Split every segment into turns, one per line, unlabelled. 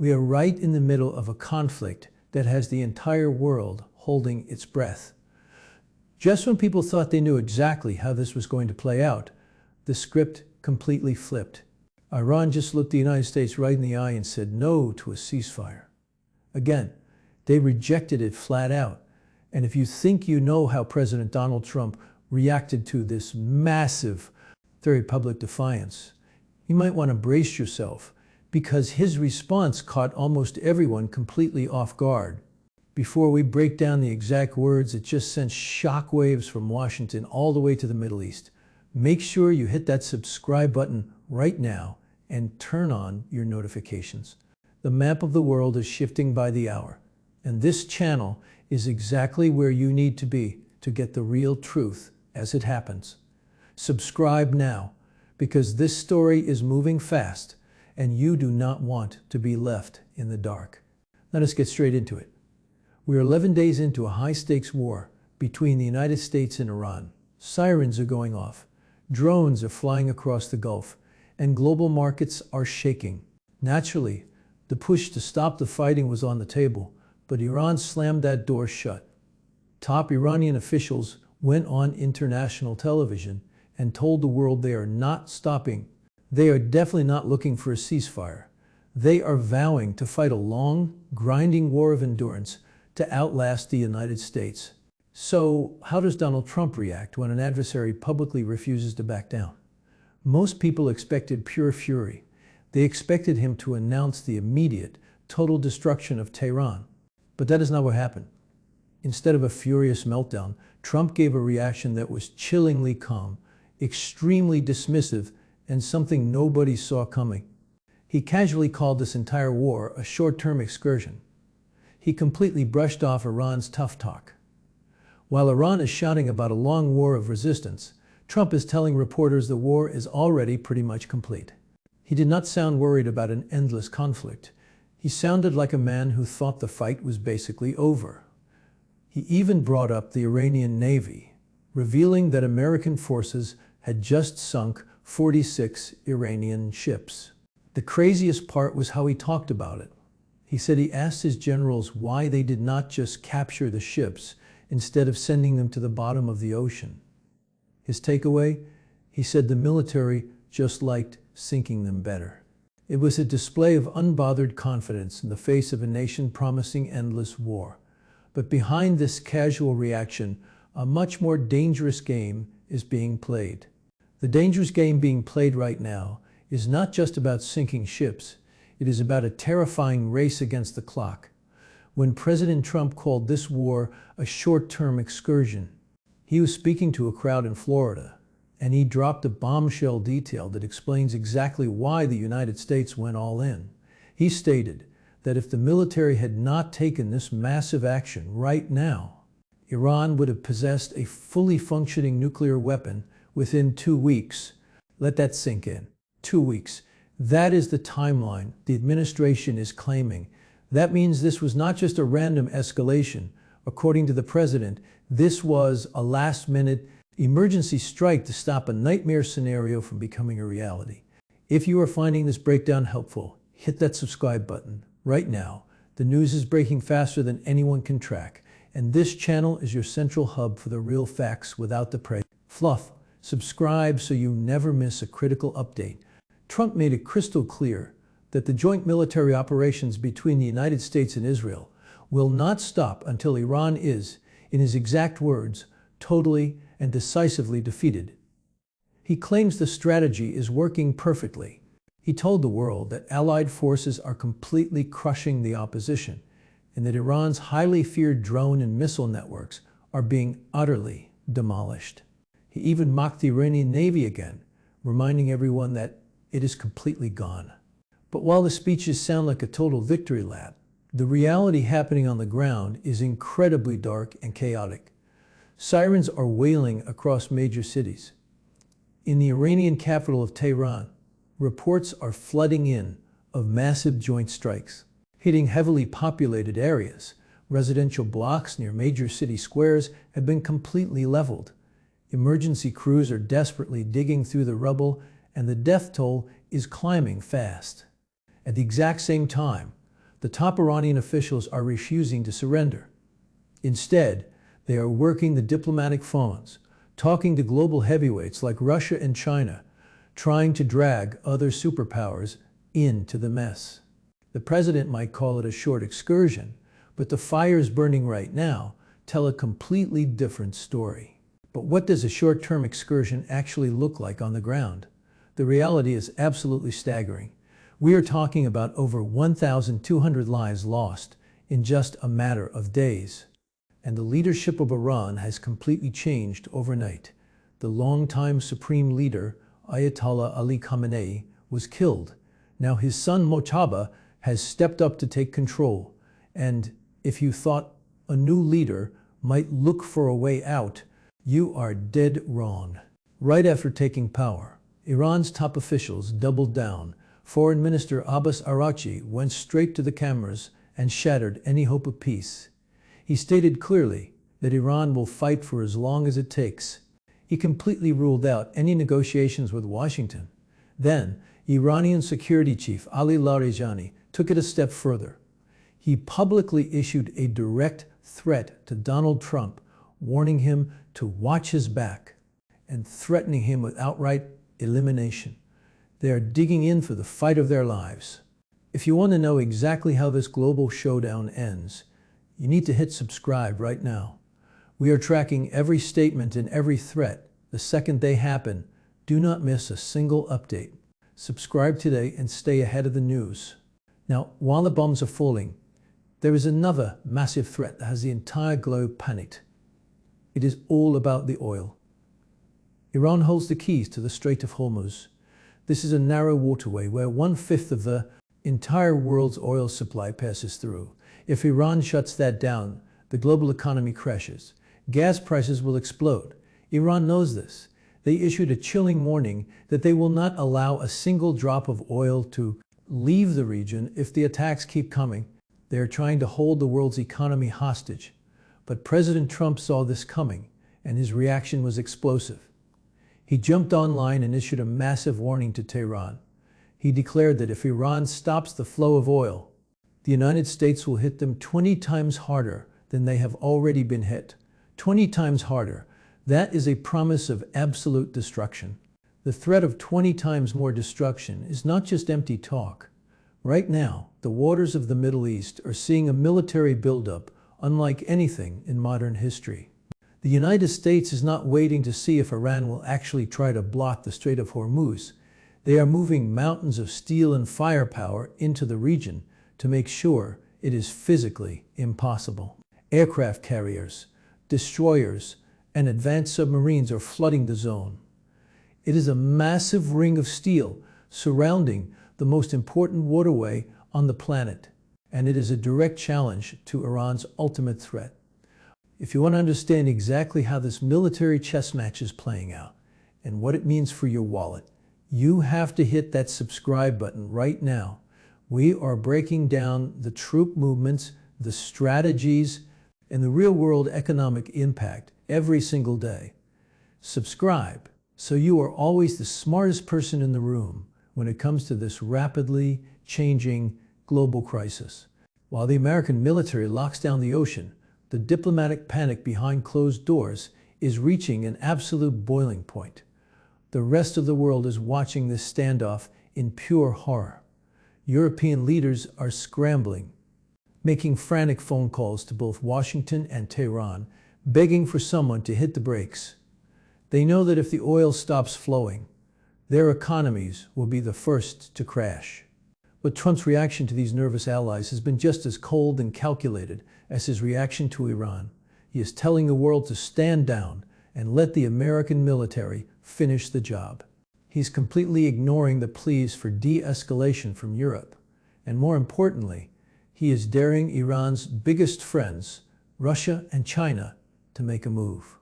We are right in the middle of a conflict that has the entire world holding its breath. Just when people thought they knew exactly how this was going to play out, the script completely flipped. Iran just looked the United States right in the eye and said no to a ceasefire. Again, they rejected it flat out. And if you think you know how President Donald Trump reacted to this massive, very public defiance, you might want to brace yourself, because his response caught almost everyone completely off guard. Before we break down the exact words, it just sent shockwaves from Washington all the way to the Middle East. Make sure you hit that subscribe button right now and turn on your notifications. The map of the world is shifting by the hour, and this channel is exactly where you need to be to get the real truth as it happens. Subscribe now, because this story is moving fast, and you do not want to be left in the dark. Let us get straight into it. We are 11 days into a high-stakes war between the United States and Iran. Sirens are going off, drones are flying across the Gulf, and global markets are shaking. Naturally, the push to stop the fighting was on the table, but Iran slammed that door shut. Top Iranian officials went on international television and told the world they are not stopping. They are definitely not looking for a ceasefire. They are vowing to fight a long, grinding war of endurance to outlast the United States. So, how does Donald Trump react when an adversary publicly refuses to back down? Most people expected pure fury. They expected him to announce the immediate, total destruction of Tehran. But that is not what happened. Instead of a furious meltdown, Trump gave a reaction that was chillingly calm, extremely dismissive, and something nobody saw coming. He casually called this entire war a short-term excursion. He completely brushed off Iran's tough talk. While Iran is shouting about a long war of resistance, Trump is telling reporters the war is already pretty much complete. He did not sound worried about an endless conflict. He sounded like a man who thought the fight was basically over. He even brought up the Iranian Navy, revealing that American forces had just sunk 46 Iranian ships. The craziest part was how he talked about it. He said he asked his generals why they did not just capture the ships instead of sending them to the bottom of the ocean. His takeaway? He said the military just liked sinking them better. It was a display of unbothered confidence in the face of a nation promising endless war. But behind this casual reaction, a much more dangerous game is being played. The dangerous game being played right now is not just about sinking ships. It is about a terrifying race against the clock. When President Trump called this war a short-term excursion, he was speaking to a crowd in Florida, and he dropped a bombshell detail that explains exactly why the United States went all in. He stated that if the military had not taken this massive action right now, Iran would have possessed a fully functioning nuclear weapon within 2 weeks. Let that sink in. 2 weeks. That is the timeline the administration is claiming. That means this was not just a random escalation. According to the president, this was a last-minute emergency strike to stop a nightmare scenario from becoming a reality. If you are finding this breakdown helpful, hit that subscribe button right now. The news is breaking faster than anyone can track, and this channel is your central hub for the real facts without the fluff. Subscribe so you never miss a critical update. Trump made it crystal clear that the joint military operations between the United States and Israel will not stop until Iran is, in his exact words, totally and decisively defeated. He claims the strategy is working perfectly. He told the world that Allied forces are completely crushing the opposition, and that Iran's highly feared drone and missile networks are being utterly demolished. He even mocked the Iranian Navy again, reminding everyone that it is completely gone. But while the speeches sound like a total victory lap, the reality happening on the ground is incredibly dark and chaotic. Sirens are wailing across major cities. In the Iranian capital of Tehran, reports are flooding in of massive joint strikes, hitting heavily populated areas. Residential blocks near major city squares have been completely leveled. Emergency crews are desperately digging through the rubble, and the death toll is climbing fast. At the exact same time, the top Iranian officials are refusing to surrender. Instead, they are working the diplomatic phones, talking to global heavyweights like Russia and China, trying to drag other superpowers into the mess. The president might call it a short excursion, but the fires burning right now tell a completely different story. But what does a short-term excursion actually look like on the ground? The reality is absolutely staggering. We are talking about over 1,200 lives lost in just a matter of days. And the leadership of Iran has completely changed overnight. The longtime supreme leader, Ayatollah Ali Khamenei, was killed. Now his son Mojtaba has stepped up to take control. And if you thought a new leader might look for a way out, you are dead wrong. Right after taking power, Iran's top officials doubled down. Foreign Minister Abbas Araghchi went straight to the cameras and shattered any hope of peace. He stated clearly that Iran will fight for as long as it takes. He completely ruled out any negotiations with Washington. Then, Iranian security chief Ali Larijani took it a step further. He publicly issued a direct threat to Donald Trump, warning him to watch his back and threatening him with outright elimination. They are digging in for the fight of their lives. If you want to know exactly how this global showdown ends, you need to hit subscribe right now. We are tracking every statement and every threat. The second they happen, do not miss a single update. Subscribe today and stay ahead of the news. Now, while the bombs are falling, there is another massive threat that has the entire globe panicked. It is all about the oil. Iran holds the keys to the Strait of Hormuz. This is a narrow waterway where 1/5 of the entire world's oil supply passes through. If Iran shuts that down, the global economy crashes. Gas prices will explode. Iran knows this. They issued a chilling warning that they will not allow a single drop of oil to leave the region if the attacks keep coming. They are trying to hold the world's economy hostage. But President Trump saw this coming, and his reaction was explosive. He jumped online and issued a massive warning to Tehran. He declared that if Iran stops the flow of oil, the United States will hit them 20 times harder than they have already been hit. 20 times harder. That is a promise of absolute destruction. The threat of 20 times more destruction is not just empty talk. Right now, the waters of the Middle East are seeing a military buildup unlike anything in modern history. The United States is not waiting to see if Iran will actually try to block the Strait of Hormuz. They are moving mountains of steel and firepower into the region to make sure it is physically impossible. Aircraft carriers, destroyers, and advanced submarines are flooding the zone. It is a massive ring of steel surrounding the most important waterway on the planet, and it is a direct challenge to Iran's ultimate threat. If you want to understand exactly how this military chess match is playing out and what it means for your wallet, you have to hit that subscribe button right now. We are breaking down the troop movements, the strategies, and the real-world economic impact every single day. Subscribe so you are always the smartest person in the room when it comes to this rapidly changing global crisis. While the American military locks down the ocean, the diplomatic panic behind closed doors is reaching an absolute boiling point. The rest of the world is watching this standoff in pure horror. European leaders are scrambling, making frantic phone calls to both Washington and Tehran, begging for someone to hit the brakes. They know that if the oil stops flowing, their economies will be the first to crash. But Trump's reaction to these nervous allies has been just as cold and calculated as his reaction to Iran. He is telling the world to stand down and let the American military finish the job. He's completely ignoring the pleas for de-escalation from Europe. And more importantly, he is daring Iran's biggest friends, Russia and China, to make a move.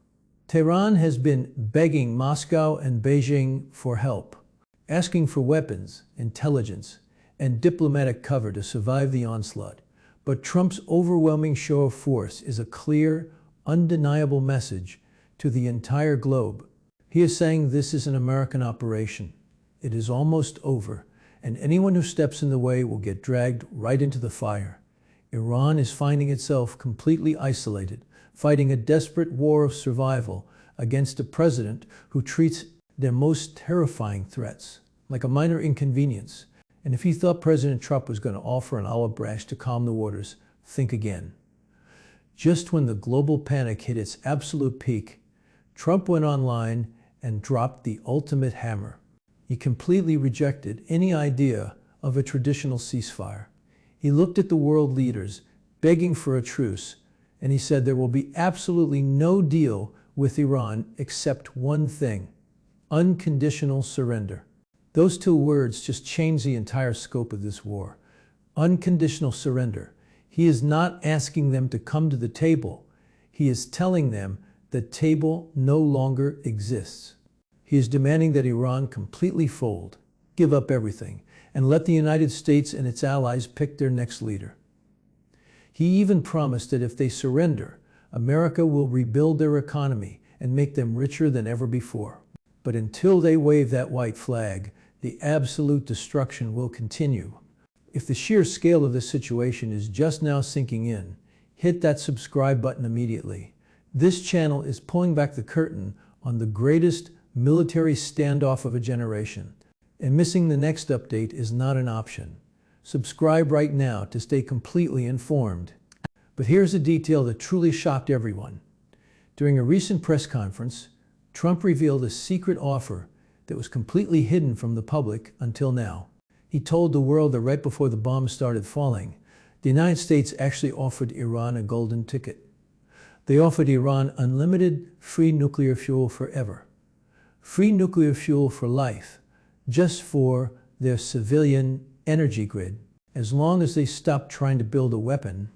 Tehran has been begging Moscow and Beijing for help, asking for weapons, intelligence, and diplomatic cover to survive the onslaught. But Trump's overwhelming show of force is a clear, undeniable message to the entire globe. He is saying this is an American operation. It is almost over, and anyone who steps in the way will get dragged right into the fire. Iran is finding itself completely isolated, fighting a desperate war of survival against a president who treats their most terrifying threats like a minor inconvenience. And if you thought President Trump was going to offer an olive branch to calm the waters, think again. Just when the global panic hit its absolute peak, Trump went online and dropped the ultimate hammer. He completely rejected any idea of a traditional ceasefire. He looked at the world leaders begging for a truce, and he said there will be absolutely no deal with Iran except one thing: unconditional surrender. Those two words just changed the entire scope of this war. Unconditional surrender. He is not asking them to come to the table. He is telling them the table no longer exists. He is demanding that Iran completely fold, give up everything, and let the United States and its allies pick their next leader. He even promised that if they surrender, America will rebuild their economy and make them richer than ever before. But until they wave that white flag, the absolute destruction will continue. If the sheer scale of this situation is just now sinking in, hit that subscribe button immediately. This channel is pulling back the curtain on the greatest military standoff of a generation, and missing the next update is not an option. Subscribe right now to stay completely informed. But here's a detail that truly shocked everyone. During a recent press conference, Trump revealed a secret offer that was completely hidden from the public until now. He told the world that right before the bombs started falling, the United States actually offered Iran a golden ticket. They offered Iran unlimited free nuclear fuel forever. Free nuclear fuel for life, just for their civilian energy grid. As long as they stopped trying to build a weapon,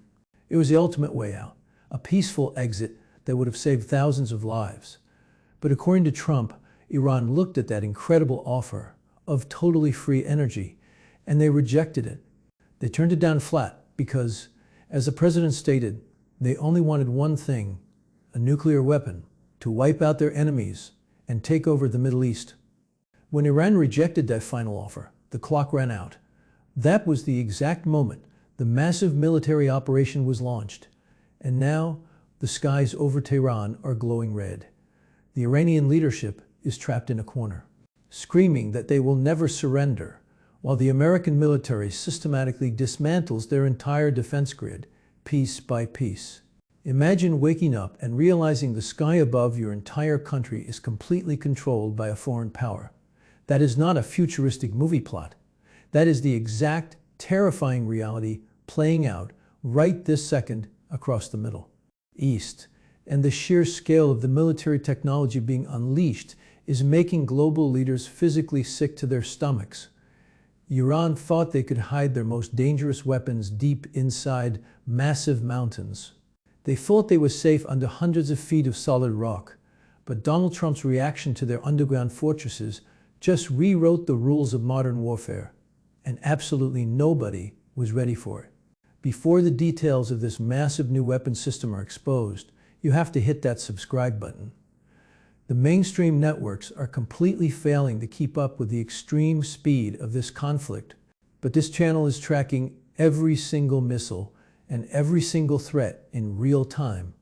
it was the ultimate way out, a peaceful exit that would have saved thousands of lives. But according to Trump, Iran looked at that incredible offer of totally free energy, and they rejected it. They turned it down flat because, as the president stated, they only wanted one thing: a nuclear weapon to wipe out their enemies and take over the Middle East. When Iran rejected that final offer, the clock ran out. That was the exact moment the massive military operation was launched. And now, the skies over Tehran are glowing red. The Iranian leadership is trapped in a corner, screaming that they will never surrender, while the American military systematically dismantles their entire defense grid, piece by piece. Imagine waking up and realizing the sky above your entire country is completely controlled by a foreign power. That is not a futuristic movie plot. That is the exact, terrifying reality playing out right this second across the Middle East. And the sheer scale of the military technology being unleashed is making global leaders physically sick to their stomachs. Iran thought they could hide their most dangerous weapons deep inside massive mountains. They thought they were safe under hundreds of feet of solid rock. But Donald Trump's reaction to their underground fortresses just rewrote the rules of modern warfare, and absolutely nobody was ready for it. Before the details of this massive new weapon system are exposed, you have to hit that subscribe button. The mainstream networks are completely failing to keep up with the extreme speed of this conflict, but this channel is tracking every single missile and every single threat in real time.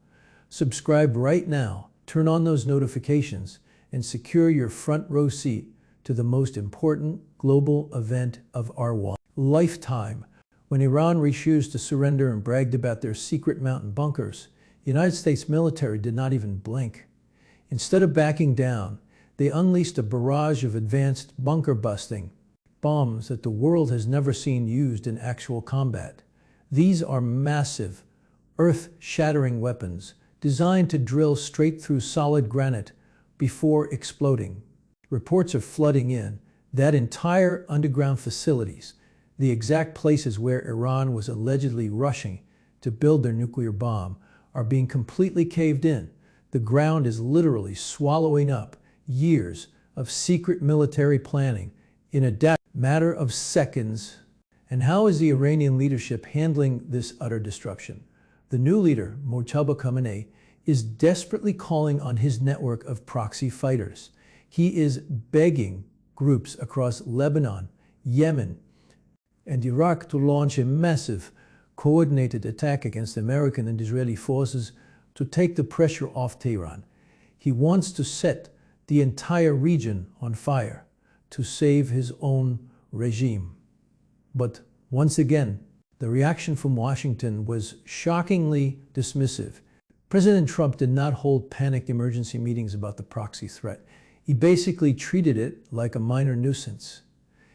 Subscribe right now, turn on those notifications, and secure your front row seat to the most important global event of our lifetime. When Iran refused to surrender and bragged about their secret mountain bunkers, the United States military did not even blink. Instead of backing down, they unleashed a barrage of advanced bunker-busting bombs that the world has never seen used in actual combat. These are massive, earth-shattering weapons designed to drill straight through solid granite before exploding. Reports are flooding in that entire underground facilities, the exact places where Iran was allegedly rushing to build their nuclear bomb, are being completely caved in. The ground is literally swallowing up years of secret military planning in a matter of seconds. And how is the Iranian leadership handling this utter destruction? The new leader, Mojtaba Khamenei, is desperately calling on his network of proxy fighters. He is begging groups across Lebanon, Yemen, and Iraq to launch a massive, coordinated attack against American and Israeli forces to take the pressure off Tehran. He wants to set the entire region on fire to save his own regime. But once again, the reaction from Washington was shockingly dismissive. President Trump did not hold panicked emergency meetings about the proxy threat. He basically treated it like a minor nuisance.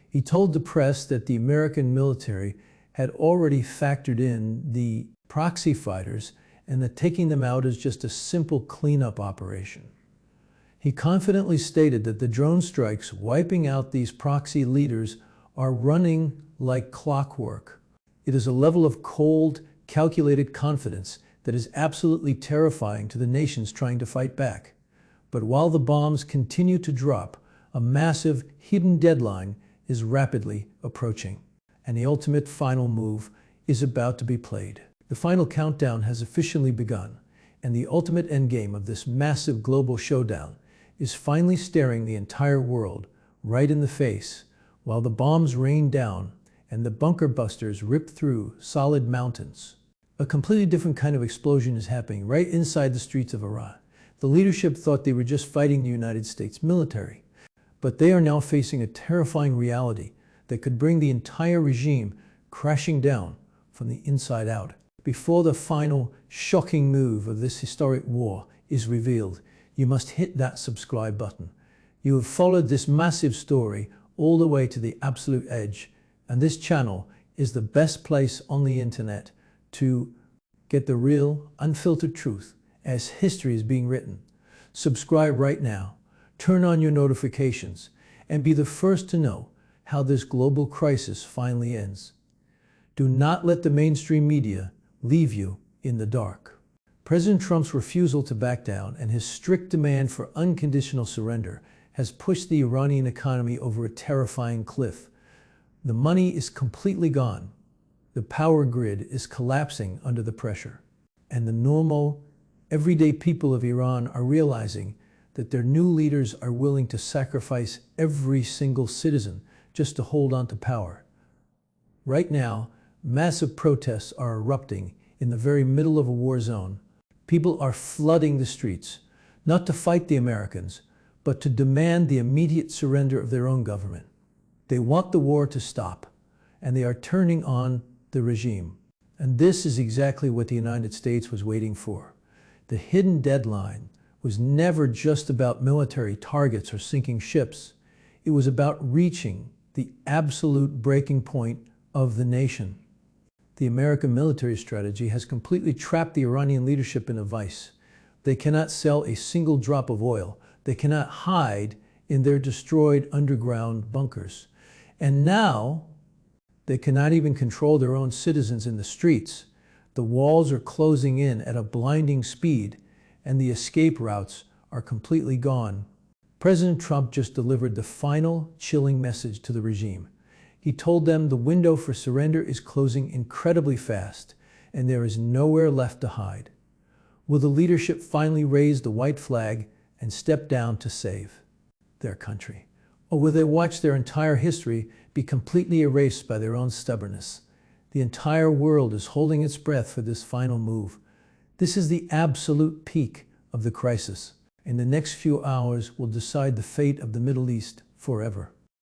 He told the press that the American military had already factored in the proxy fighters and that taking them out is just a simple cleanup operation. He confidently stated that the drone strikes wiping out these proxy leaders are running like clockwork. It is a level of cold, calculated confidence that is absolutely terrifying to the nations trying to fight back. But while the bombs continue to drop, a massive hidden deadline is rapidly approaching, and the ultimate final move is about to be played. The final countdown has officially begun, and the ultimate endgame of this massive global showdown is finally staring the entire world right in the face while the bombs rain down and the bunker busters rip through solid mountains. A completely different kind of explosion is happening right inside the streets of Iran. The leadership thought they were just fighting the United States military, but they are now facing a terrifying reality that could bring the entire regime crashing down from the inside out. Before the final shocking move of this historic war is revealed, you must hit that subscribe button. You have followed this massive story all the way to the absolute edge, and this channel is the best place on the internet to get the real, unfiltered truth as history is being written. Subscribe right now, turn on your notifications, and be the first to know how this global crisis finally ends. Do not let the mainstream media leave you in the dark. President Trump's refusal to back down and his strict demand for unconditional surrender has pushed the Iranian economy over a terrifying cliff. The money is completely gone. The power grid is collapsing under the pressure. And the normal, everyday people of Iran are realizing that their new leaders are willing to sacrifice every single citizen just to hold on to power. Right now, massive protests are erupting in the very middle of a war zone. People are flooding the streets, not to fight the Americans, but to demand the immediate surrender of their own government. They want the war to stop, and they are turning on the regime. And this is exactly what the United States was waiting for. The hidden deadline was never just about military targets or sinking ships. It was about reaching the absolute breaking point of the nation. The American military strategy has completely trapped the Iranian leadership in a vice. They cannot sell a single drop of oil. They cannot hide in their destroyed underground bunkers. And now, they cannot even control their own citizens in the streets. The walls are closing in at a blinding speed, and the escape routes are completely gone. President Trump just delivered the final chilling message to the regime. He told them the window for surrender is closing incredibly fast, and there is nowhere left to hide. Will the leadership finally raise the white flag and step down to save their country? Or will they watch their entire history be completely erased by their own stubbornness? The entire world is holding its breath for this final move. This is the absolute peak of the crisis, and the next few hours will decide the fate of the Middle East forever.